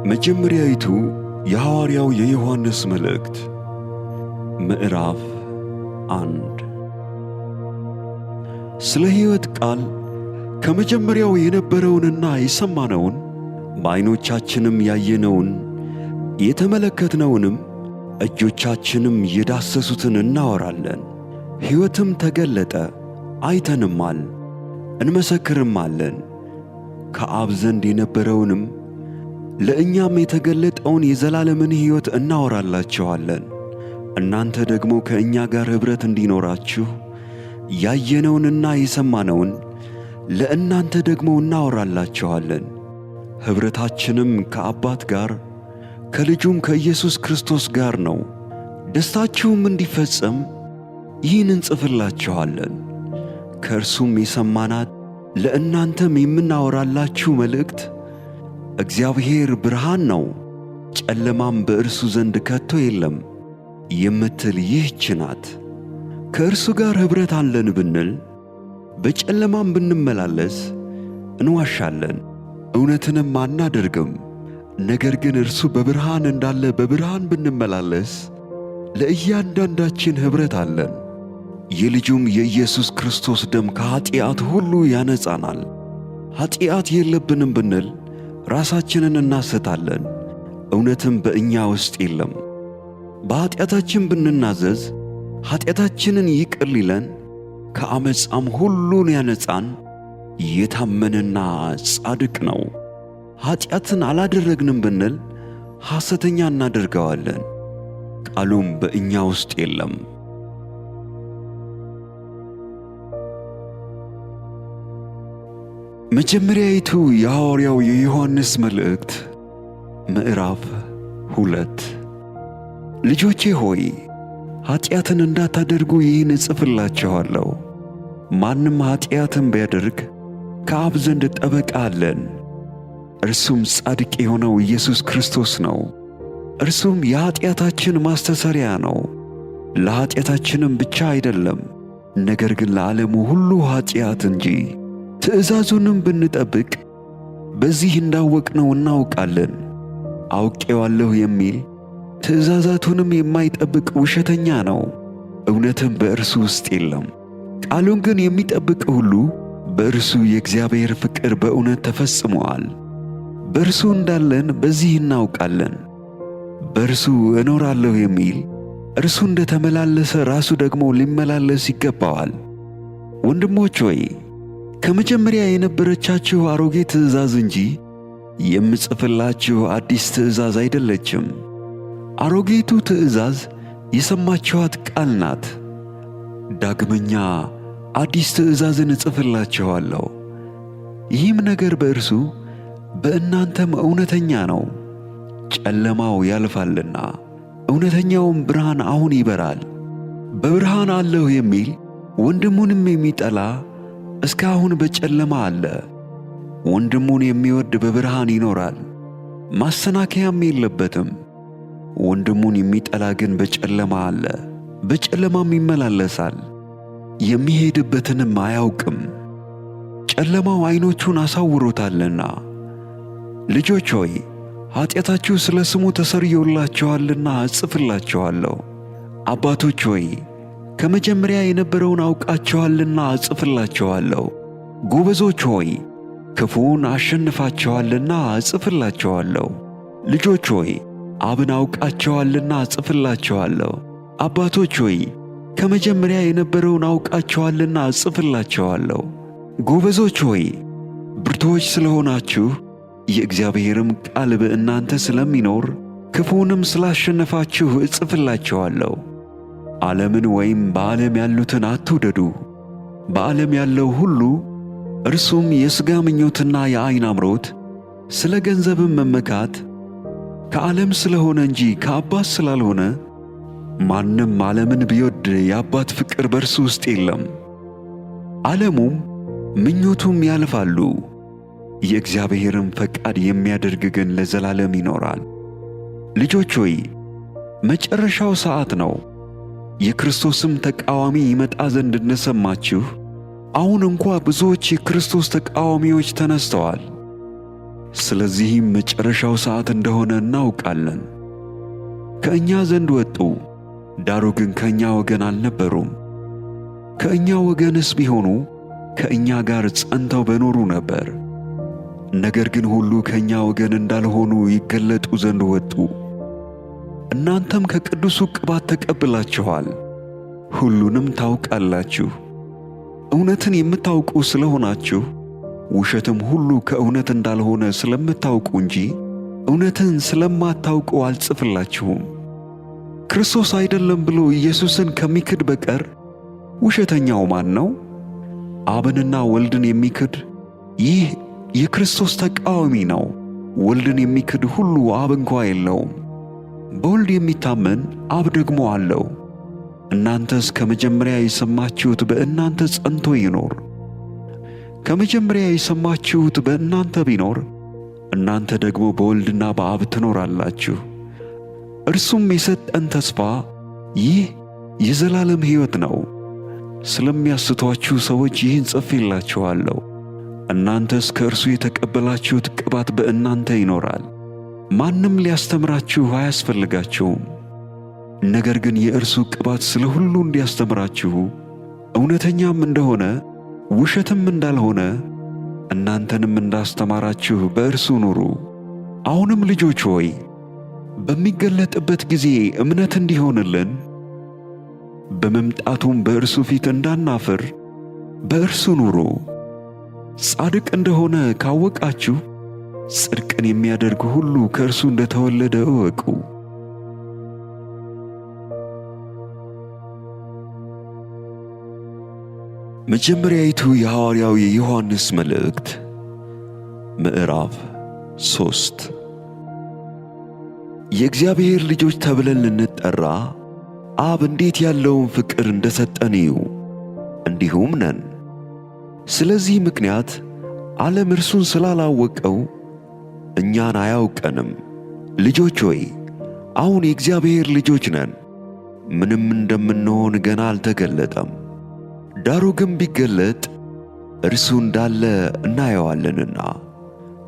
መጀመሪያይቱ የሐዋርያው የዮሐንስ መልእክት ምዕራፍ 1 ስለ ሕይወት ቃል ከመጀመሪያው የነበረውንና የሰማነውን በዓይኖቻችንም ያየነውን የተመለከትነውንም እጆቻችንም የዳሰሱትን እናወራለን። ሕይወትም ተገለጠ፣ አይተንማል፣ እንመሰክርማለን። ከአብ ዘንድ የነበረውንም ለእኛም የተገለጠውን የዘላለምን ሕይወት እናወራላችኋለን። እናንተ ደግሞ ከእኛ ጋር ኅብረት እንዲኖራችሁ ያየነውንና የሰማነውን ለእናንተ ደግሞ እናወራላችኋለን። ኅብረታችንም ከአባት ጋር ከልጁም ከኢየሱስ ክርስቶስ ጋር ነው። ደስታችሁም እንዲፈጸም ይህን እንጽፍላችኋለን። ከእርሱም የሰማናት ለእናንተም የምናወራላችሁ መልእክት እግዚአብሔር ብርሃን ነው፣ ጨለማም በእርሱ ዘንድ ከቶ የለም የምትል ይህች ናት። ከእርሱ ጋር ኅብረት አለን ብንል በጨለማም ብንመላለስ እንዋሻለን፣ እውነትንም አናደርግም። ነገር ግን እርሱ በብርሃን እንዳለ በብርሃን ብንመላለስ ለእያንዳንዳችን ኅብረት አለን። የልጁም የኢየሱስ ክርስቶስ ደም ከኀጢአት ሁሉ ያነጻናል። ኀጢአት የለብንም ብንል ራሳችንን እናስታለን፣ እውነትም በእኛ ውስጥ የለም። በኀጢአታችን ብንናዘዝ ኀጢአታችንን ይቅር ሊለን ከዓመፃም ሁሉን ያነጻን የታመነና ጻድቅ ነው። ኀጢአትን አላደረግንም ብንል ሐሰተኛ እናደርገዋለን፣ ቃሉም በእኛ ውስጥ የለም። መጀመሪያይቱ የሐዋርያው የዮሐንስ መልእክት ምዕራፍ 2 ልጆቼ ሆይ ኀጢአትን እንዳታደርጉ ይህን እጽፍላችኋለሁ። ማንም ኀጢአትን ቢያደርግ ከአብ ዘንድ ጠበቃ አለን፣ እርሱም ጻድቅ የሆነው ኢየሱስ ክርስቶስ ነው። እርሱም የኀጢአታችን ማስተሰሪያ ነው፣ ለኀጢአታችንም ብቻ አይደለም፣ ነገር ግን ለዓለሙ ሁሉ ኀጢአት እንጂ። ትእዛዙንም ብንጠብቅ በዚህ እንዳወቅነው እናውቃለን። አውቄዋለሁ የሚል ትእዛዛቱንም የማይጠብቅ ውሸተኛ ነው፣ እውነትም በእርሱ ውስጥ የለም። ቃሉን ግን የሚጠብቅ ሁሉ በእርሱ የእግዚአብሔር ፍቅር በእውነት ተፈጽሞአል። በእርሱ እንዳለን በዚህ እናውቃለን። በእርሱ እኖራለሁ የሚል እርሱ እንደ ተመላለሰ ራሱ ደግሞ ሊመላለስ ይገባዋል። ወንድሞች ሆይ ከመጀመሪያ የነበረቻችሁ አሮጌ ትእዛዝ እንጂ የምጽፍላችሁ አዲስ ትእዛዝ አይደለችም። አሮጌቱ ትእዛዝ የሰማችኋት ቃል ናት። ዳግመኛ አዲስ ትእዛዝን እጽፍላችኋለሁ። ይህም ነገር በእርሱ በእናንተም እውነተኛ ነው። ጨለማው ያልፋልና እውነተኛውም ብርሃን አሁን ይበራል። በብርሃን አለሁ የሚል ወንድሙንም የሚጠላ እስካሁን በጨለማ አለ። ወንድሙን የሚወድ በብርሃን ይኖራል፣ ማሰናከያም የለበትም። ወንድሙን የሚጠላ ግን በጨለማ አለ፣ በጨለማም ይመላለሳል፣ የሚሄድበትንም አያውቅም፣ ጨለማው ዓይኖቹን አሳውሮታልና። ልጆች ሆይ ኀጢአታችሁ ስለ ስሙ ተሰርዮላችኋልና እጽፍላችኋለሁ። አባቶች ሆይ ከመጀመሪያ የነበረውን አውቃችኋልና እጽፍላችኋለሁ። ጎበዞች ሆይ ክፉውን አሸንፋችኋልና እጽፍላችኋለሁ። ልጆች ሆይ አብን አውቃችኋልና እጽፍላችኋለሁ። አባቶች ሆይ ከመጀመሪያ የነበረውን አውቃችኋልና እጽፍላችኋለሁ። ጎበዞች ሆይ ብርቱዎች ስለሆናችሁ የእግዚአብሔርም ቃል በእናንተ ስለሚኖር ክፉውንም ስላሸነፋችሁ እጽፍላችኋለሁ። ዓለምን ወይም በዓለም ያሉትን አትውደዱ። በዓለም ያለው ሁሉ እርሱም የሥጋ ምኞትና የዓይን አምሮት፣ ስለ ገንዘብም መመካት ከዓለም ስለሆነ እንጂ ከአባት ስላልሆነ፣ ማንም ዓለምን ቢወድ የአባት ፍቅር በእርሱ ውስጥ የለም። ዓለሙም ምኞቱም ያልፋሉ፣ የእግዚአብሔርም ፈቃድ የሚያደርግ ግን ለዘላለም ይኖራል። ልጆች ሆይ መጨረሻው ሰዓት ነው። የክርስቶስም ተቃዋሚ ይመጣ ዘንድ እንደሰማችሁ አሁን እንኳ ብዙዎች የክርስቶስ ተቃዋሚዎች ተነስተዋል። ስለዚህም መጨረሻው ሰዓት እንደሆነ እናውቃለን። ከእኛ ዘንድ ወጡ፣ ዳሩ ግን ከእኛ ወገን አልነበሩም። ከእኛ ወገንስ ቢሆኑ ከእኛ ጋር ጸንተው በኖሩ ነበር። ነገር ግን ሁሉ ከእኛ ወገን እንዳልሆኑ ይገለጡ ዘንድ ወጡ። እናንተም ከቅዱሱ ቅባት ተቀብላችኋል፣ ሁሉንም ታውቃላችሁ። እውነትን የምታውቁ ስለሆናችሁ ውሸትም ሁሉ ከእውነት እንዳልሆነ ስለምታውቁ እንጂ እውነትን ስለማታውቁ አልጽፍላችሁም። ክርስቶስ አይደለም ብሎ ኢየሱስን ከሚክድ በቀር ውሸተኛው ማን ነው? አብንና ወልድን የሚክድ ይህ የክርስቶስ ተቃዋሚ ነው። ወልድን የሚክድ ሁሉ አብ እንኳ የለውም። በወልድ የሚታመን አብ ደግሞ አለው። እናንተስ ከመጀመሪያ የሰማችሁት በእናንተ ጸንቶ ይኖር። ከመጀመሪያ የሰማችሁት በእናንተ ቢኖር እናንተ ደግሞ በወልድና በአብ ትኖራላችሁ። እርሱም የሰጠን ተስፋ ይህ የዘላለም ሕይወት ነው። ስለሚያስቷችሁ ሰዎች ይህን ጽፌላችኋለሁ። እናንተስ ከእርሱ የተቀበላችሁት ቅባት በእናንተ ይኖራል። ማንም ሊያስተምራችሁ አያስፈልጋችሁም። ነገር ግን የእርሱ ቅባት ስለ ሁሉ እንዲያስተምራችሁ እውነተኛም እንደሆነ ውሸትም እንዳልሆነ እናንተንም እንዳስተማራችሁ በእርሱ ኑሩ። አሁንም ልጆች ሆይ በሚገለጥበት ጊዜ እምነት እንዲሆንልን በመምጣቱም በእርሱ ፊት እንዳናፍር በእርሱ ኑሩ። ጻድቅ እንደሆነ ካወቃችሁ ጽድቅን የሚያደርግ ሁሉ ከእርሱ እንደተወለደ እወቁ። መጀመሪያይቱ የሐዋርያው የዮሐንስ መልእክት ምዕራፍ 3 የእግዚአብሔር ልጆች ተብለን ልንጠራ አብ እንዴት ያለውን ፍቅር እንደሰጠን እዩ፣ እንዲሁም ነን። ስለዚህ ምክንያት ዓለም እርሱን ስላላወቀው እኛን አያውቀንም። ልጆች ሆይ አሁን የእግዚአብሔር ልጆች ነን፣ ምንም እንደምንሆን ገና አልተገለጠም። ዳሩ ግን ቢገለጥ እርሱ እንዳለ እናየዋለንና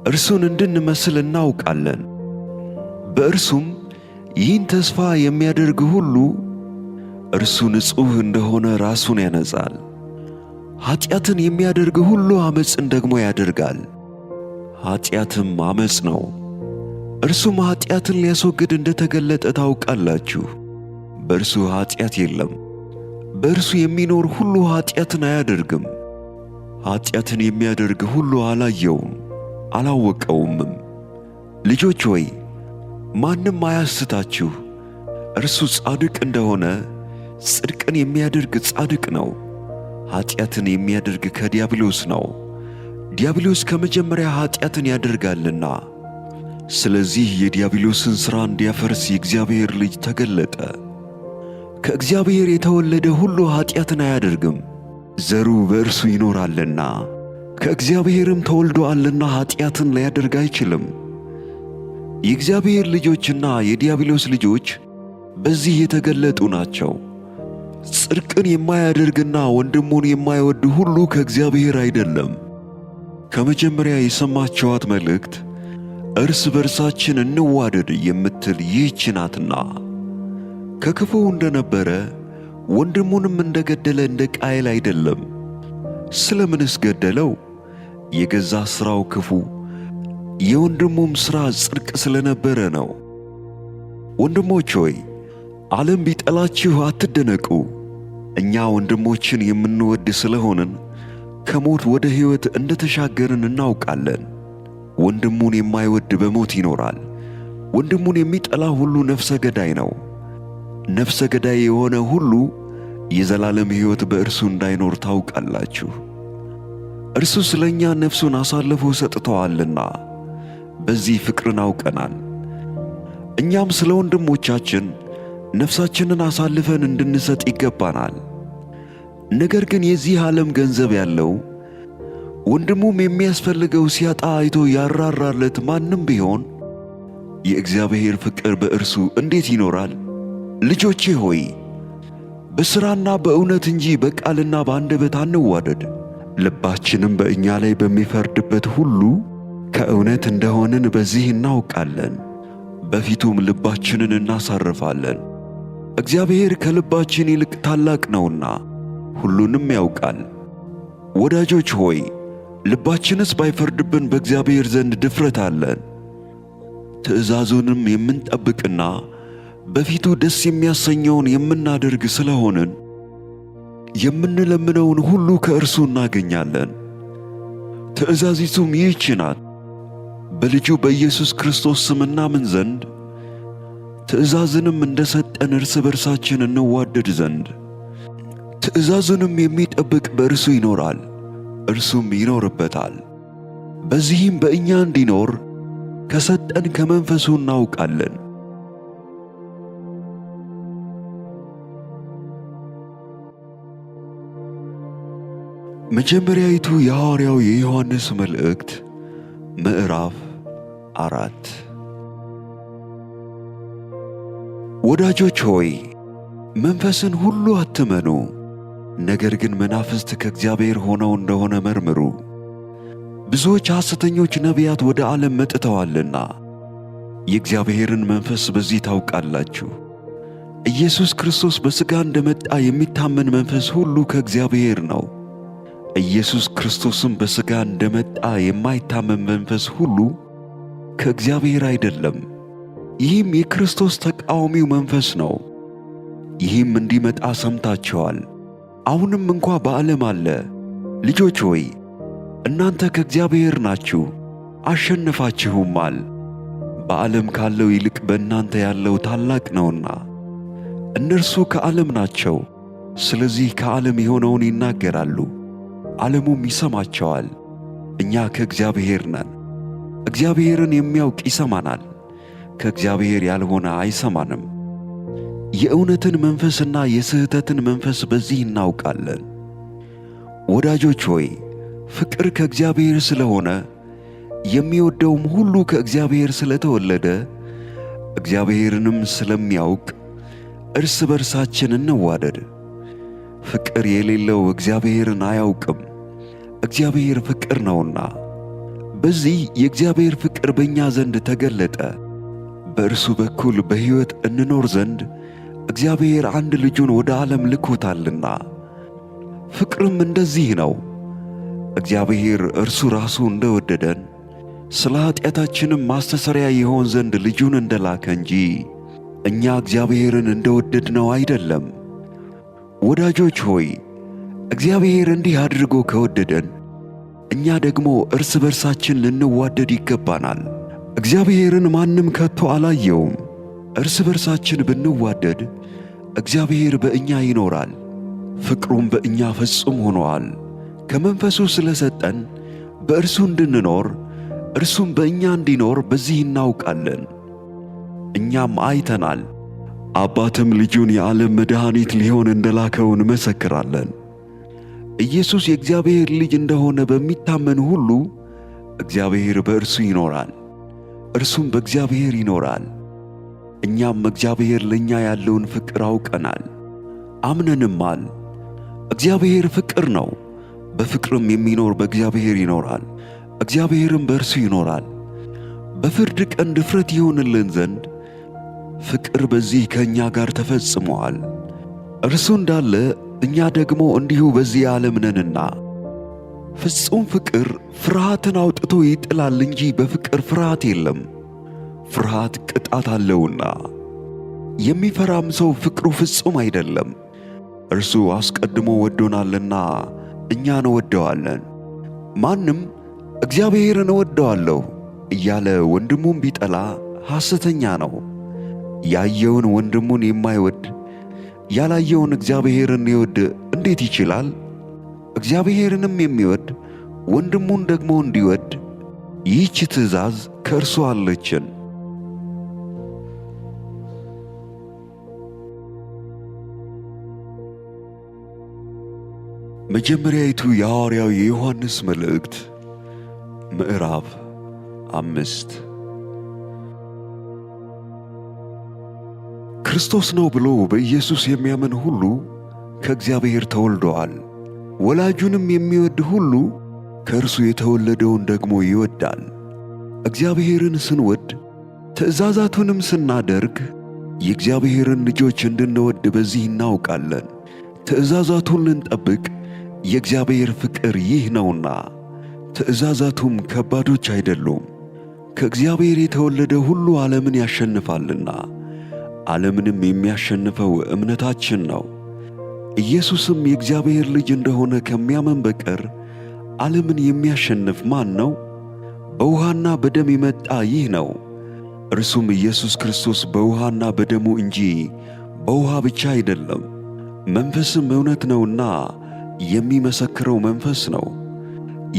እርሱን እንድንመስል እናውቃለን። በእርሱም ይህን ተስፋ የሚያደርግ ሁሉ እርሱ ንጹሕ እንደሆነ ራሱን ያነጻል። ኀጢአትን የሚያደርግ ሁሉ ዓመፅን ደግሞ ያደርጋል፣ ኀጢአትም ዓመፅ ነው። እርሱም ኀጢአትን ሊያስወግድ እንደተገለጠ ታውቃላችሁ። በእርሱ ኀጢአት የለም። በእርሱ የሚኖር ሁሉ ኀጢአትን አያደርግም። ኀጢአትን የሚያደርግ ሁሉ አላየውም አላወቀውምም። ልጆች ሆይ ማንም አያስታችሁ። እርሱ ጻድቅ እንደሆነ ጽድቅን የሚያደርግ ጻድቅ ነው። ኀጢአትን የሚያደርግ ከዲያብሎስ ነው፣ ዲያብሎስ ከመጀመሪያ ኀጢአትን ያደርጋልና። ስለዚህ የዲያብሎስን ሥራ እንዲያፈርስ የእግዚአብሔር ልጅ ተገለጠ። ከእግዚአብሔር የተወለደ ሁሉ ኀጢአትን አያደርግም፣ ዘሩ በእርሱ ይኖራልና። ከእግዚአብሔርም ተወልዶአልና ኀጢአትን ሊያደርግ አይችልም። የእግዚአብሔር ልጆችና የዲያብሎስ ልጆች በዚህ የተገለጡ ናቸው። ጽድቅን የማያደርግና ወንድሙን የማይወድ ሁሉ ከእግዚአብሔር አይደለም። ከመጀመሪያ የሰማችኋት መልእክት እርስ በርሳችን እንዋደድ የምትል ይህች ናትና። ከክፉው እንደነበረ ወንድሙንም እንደገደለ እንደ ቃየል አይደለም። ስለምንስ ገደለው? የገዛ ሥራው ክፉ የወንድሙም ሥራ ጽድቅ ስለነበረ ነው። ወንድሞች ሆይ ዓለም ቢጠላችሁ አትደነቁ። እኛ ወንድሞችን የምንወድ ስለሆንን ከሞት ወደ ሕይወት እንደተሻገርን እናውቃለን። ወንድሙን የማይወድ በሞት ይኖራል። ወንድሙን የሚጠላ ሁሉ ነፍሰ ገዳይ ነው። ነፍሰ ገዳይ የሆነ ሁሉ የዘላለም ሕይወት በእርሱ እንዳይኖር ታውቃላችሁ። እርሱ ስለ እኛ ነፍሱን አሳልፎ ሰጥቶአልና በዚህ ፍቅርን አውቀናል። እኛም ስለ ወንድሞቻችን ነፍሳችንን አሳልፈን እንድንሰጥ ይገባናል። ነገር ግን የዚህ ዓለም ገንዘብ ያለው ወንድሙም የሚያስፈልገው ሲያጣ አይቶ ያራራለት ማንም ቢሆን የእግዚአብሔር ፍቅር በእርሱ እንዴት ይኖራል? ልጆቼ ሆይ በሥራና በእውነት እንጂ በቃልና በአንደበት አንዋደድ። ልባችንም በእኛ ላይ በሚፈርድበት ሁሉ ከእውነት እንደሆንን በዚህ እናውቃለን፣ በፊቱም ልባችንን እናሳርፋለን። እግዚአብሔር ከልባችን ይልቅ ታላቅ ነውና ሁሉንም ያውቃል። ወዳጆች ሆይ ልባችንስ ባይፈርድብን በእግዚአብሔር ዘንድ ድፍረት አለን። ትእዛዙንም የምንጠብቅና በፊቱ ደስ የሚያሰኘውን የምናደርግ ስለሆንን የምንለምነውን ሁሉ ከእርሱ እናገኛለን። ትእዛዚቱም ይህች ናት፣ በልጁ በኢየሱስ ክርስቶስ ስም እናምን ዘንድ ትእዛዝንም እንደሰጠን እርስ በርሳችን እንዋደድ ዘንድ። ትእዛዙንም የሚጠብቅ በእርሱ ይኖራል፣ እርሱም ይኖርበታል። በዚህም በእኛ እንዲኖር ከሰጠን ከመንፈሱ እናውቃለን። መጀመሪያይቱ የሐዋርያው የዮሐንስ መልእክት ምዕራፍ 4። ወዳጆች ሆይ መንፈስን ሁሉ አትመኑ፣ ነገር ግን መናፍስት ከእግዚአብሔር ሆነው እንደሆነ መርምሩ። ብዙዎች ሐሰተኞች ነቢያት ወደ ዓለም መጥተዋልና የእግዚአብሔርን መንፈስ በዚህ ታውቃላችሁ። ኢየሱስ ክርስቶስ በሥጋ እንደመጣ የሚታመን መንፈስ ሁሉ ከእግዚአብሔር ነው። ኢየሱስ ክርስቶስም በሥጋ እንደመጣ የማይታመን መንፈስ ሁሉ ከእግዚአብሔር አይደለም። ይህም የክርስቶስ ተቃዋሚው መንፈስ ነው። ይህም እንዲመጣ ሰምታችኋል፣ አሁንም እንኳ በዓለም አለ። ልጆች ሆይ እናንተ ከእግዚአብሔር ናችሁ፣ አሸንፋችሁማል። በዓለም ካለው ይልቅ በእናንተ ያለው ታላቅ ነውና። እነርሱ ከዓለም ናቸው፣ ስለዚህ ከዓለም የሆነውን ይናገራሉ፣ ዓለሙም ይሰማቸዋል። እኛ ከእግዚአብሔር ነን። እግዚአብሔርን የሚያውቅ ይሰማናል፣ ከእግዚአብሔር ያልሆነ አይሰማንም። የእውነትን መንፈስና የስህተትን መንፈስ በዚህ እናውቃለን። ወዳጆች ሆይ ፍቅር ከእግዚአብሔር ስለሆነ የሚወደውም ሁሉ ከእግዚአብሔር ስለተወለደ እግዚአብሔርንም ስለሚያውቅ እርስ በርሳችን እንዋደድ። ፍቅር የሌለው እግዚአብሔርን አያውቅም፣ እግዚአብሔር ፍቅር ነውና። በዚህ የእግዚአብሔር ፍቅር በእኛ ዘንድ ተገለጠ፣ በእርሱ በኩል በሕይወት እንኖር ዘንድ እግዚአብሔር አንድ ልጁን ወደ ዓለም ልኮታልና። ፍቅርም እንደዚህ ነው፣ እግዚአብሔር እርሱ ራሱ እንደወደደን ስለ ኃጢአታችንም ማስተሰሪያ ይሆን ዘንድ ልጁን እንደላከ እንጂ እኛ እግዚአብሔርን እንደወደድነው አይደለም። ወዳጆች ሆይ እግዚአብሔር እንዲህ አድርጎ ከወደደን እኛ ደግሞ እርስ በርሳችን ልንዋደድ ይገባናል። እግዚአብሔርን ማንም ከቶ አላየውም። እርስ በርሳችን ብንዋደድ እግዚአብሔር በእኛ ይኖራል፣ ፍቅሩም በእኛ ፍጹም ሆኖአል። ከመንፈሱ ስለሰጠን በእርሱ እንድንኖር እርሱም በእኛ እንዲኖር በዚህ እናውቃለን። እኛም አይተናል፣ አባትም ልጁን የዓለም መድኃኒት ሊሆን እንደላከው እንመሰክራለን። ኢየሱስ የእግዚአብሔር ልጅ እንደሆነ በሚታመን ሁሉ እግዚአብሔር በእርሱ ይኖራል፣ እርሱም በእግዚአብሔር ይኖራል። እኛም እግዚአብሔር ለእኛ ያለውን ፍቅር አውቀናል አምነንማል። እግዚአብሔር ፍቅር ነው፣ በፍቅርም የሚኖር በእግዚአብሔር ይኖራል፣ እግዚአብሔርም በእርሱ ይኖራል። በፍርድ ቀን ድፍረት ይሆንልን ዘንድ ፍቅር በዚህ ከእኛ ጋር ተፈጽሞአል። እርሱ እንዳለ እኛ ደግሞ እንዲሁ በዚህ ዓለም ነንና። ፍጹም ፍቅር ፍርሃትን አውጥቶ ይጥላል እንጂ በፍቅር ፍርሃት የለም። ፍርሃት ቅጣት አለውና፣ የሚፈራም ሰው ፍቅሩ ፍጹም አይደለም። እርሱ አስቀድሞ ወዶናልና እኛ እንወደዋለን። ማንም እግዚአብሔርን እወደዋለሁ እያለ ወንድሙን ቢጠላ ሐሰተኛ ነው። ያየውን ወንድሙን የማይወድ ያላየውን እግዚአብሔርን ሊወድ እንዴት ይችላል? እግዚአብሔርንም የሚወድ ወንድሙን ደግሞ እንዲወድ ይህች ትእዛዝ ከእርሱ አለችን። መጀመሪያይቱ የሐዋርያው የዮሐንስ መልእክት ምዕራፍ 5። ክርስቶስ ነው ብሎ በኢየሱስ የሚያምን ሁሉ ከእግዚአብሔር ተወልዶአል። ወላጁንም የሚወድ ሁሉ ከእርሱ የተወለደውን ደግሞ ይወዳል። እግዚአብሔርን ስንወድ ትእዛዛቱንም ስናደርግ የእግዚአብሔርን ልጆች እንድንወድ በዚህ እናውቃለን። ትእዛዛቱን ልንጠብቅ የእግዚአብሔር ፍቅር ይህ ነውና። ትእዛዛቱም ከባዶች አይደሉም። ከእግዚአብሔር የተወለደ ሁሉ ዓለምን ያሸንፋልና፣ ዓለምንም የሚያሸንፈው እምነታችን ነው። ኢየሱስም የእግዚአብሔር ልጅ እንደሆነ ከሚያምን በቀር ዓለምን የሚያሸንፍ ማን ነው? በውሃና በደም የመጣ ይህ ነው፣ እርሱም ኢየሱስ ክርስቶስ በውሃና በደሙ እንጂ በውሃ ብቻ አይደለም። መንፈስም እውነት ነውና የሚመሰክረው መንፈስ ነው።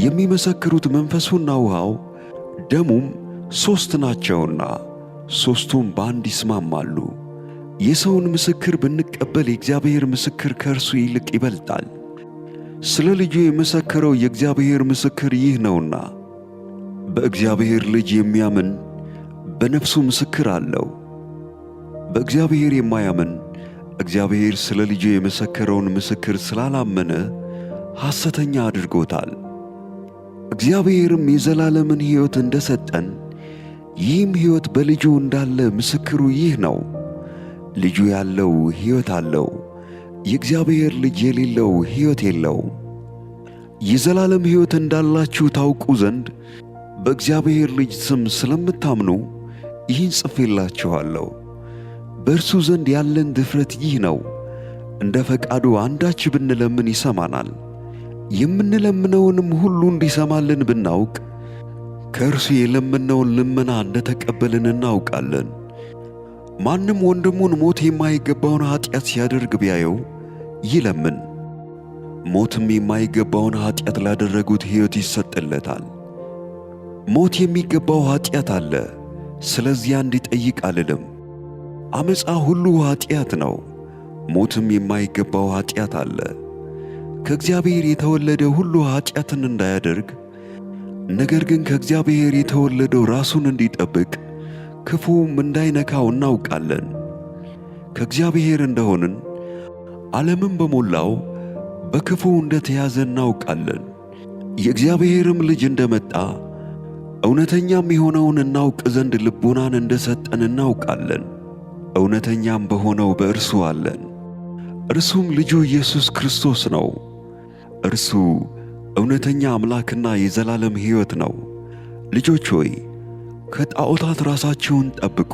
የሚመሰክሩት መንፈሱና ውሃው ደሙም ሦስት ናቸውና ሦስቱም በአንድ ይስማማሉ። የሰውን ምስክር ብንቀበል የእግዚአብሔር ምስክር ከእርሱ ይልቅ ይበልጣል። ስለ ልጁ የመሰከረው የእግዚአብሔር ምስክር ይህ ነውና፣ በእግዚአብሔር ልጅ የሚያምን በነፍሱ ምስክር አለው። በእግዚአብሔር የማያምን እግዚአብሔር ስለ ልጁ የመሰከረውን ምስክር ስላላመነ ሐሰተኛ አድርጎታል። እግዚአብሔርም የዘላለምን ሕይወት እንደሰጠን ይህም ሕይወት በልጁ እንዳለ ምስክሩ ይህ ነው። ልጁ ያለው ሕይወት አለው፣ የእግዚአብሔር ልጅ የሌለው ሕይወት የለውም። የዘላለም ሕይወት እንዳላችሁ ታውቁ ዘንድ በእግዚአብሔር ልጅ ስም ስለምታምኑ ይህን ጽፌላችኋለሁ። በእርሱ ዘንድ ያለን ድፍረት ይህ ነው፣ እንደ ፈቃዱ አንዳች ብንለምን ይሰማናል። የምንለምነውንም ሁሉ እንዲሰማልን ብናውቅ ከእርሱ የለመነውን ልመና እንደተቀበልን እናውቃለን። ማንም ወንድሙን ሞት የማይገባውን ኀጢአት ሲያደርግ ቢያየው ይለምን፣ ሞትም የማይገባውን ኀጢአት ላደረጉት ሕይወት ይሰጥለታል። ሞት የሚገባው ኀጢአት አለ፣ ስለዚያ እንዲጠይቅ አልልም። ዓመፃ ሁሉ ኀጢአት ነው፣ ሞትም የማይገባው ኀጢአት አለ። ከእግዚአብሔር የተወለደ ሁሉ ኀጢአትን እንዳያደርግ፣ ነገር ግን ከእግዚአብሔር የተወለደው ራሱን እንዲጠብቅ ክፉም እንዳይነካው እናውቃለን። ከእግዚአብሔር እንደሆንን ዓለምም በሞላው በክፉ እንደተያዘ እናውቃለን። የእግዚአብሔርም ልጅ እንደመጣ እውነተኛም የሆነውን እናውቅ ዘንድ ልቡናን እንደሰጠን እናውቃለን። እውነተኛም በሆነው በእርሱ አለን፣ እርሱም ልጁ ኢየሱስ ክርስቶስ ነው። እርሱ እውነተኛ አምላክና የዘላለም ሕይወት ነው። ልጆች ሆይ ከጣዖታት ራሳችሁን ጠብቁ።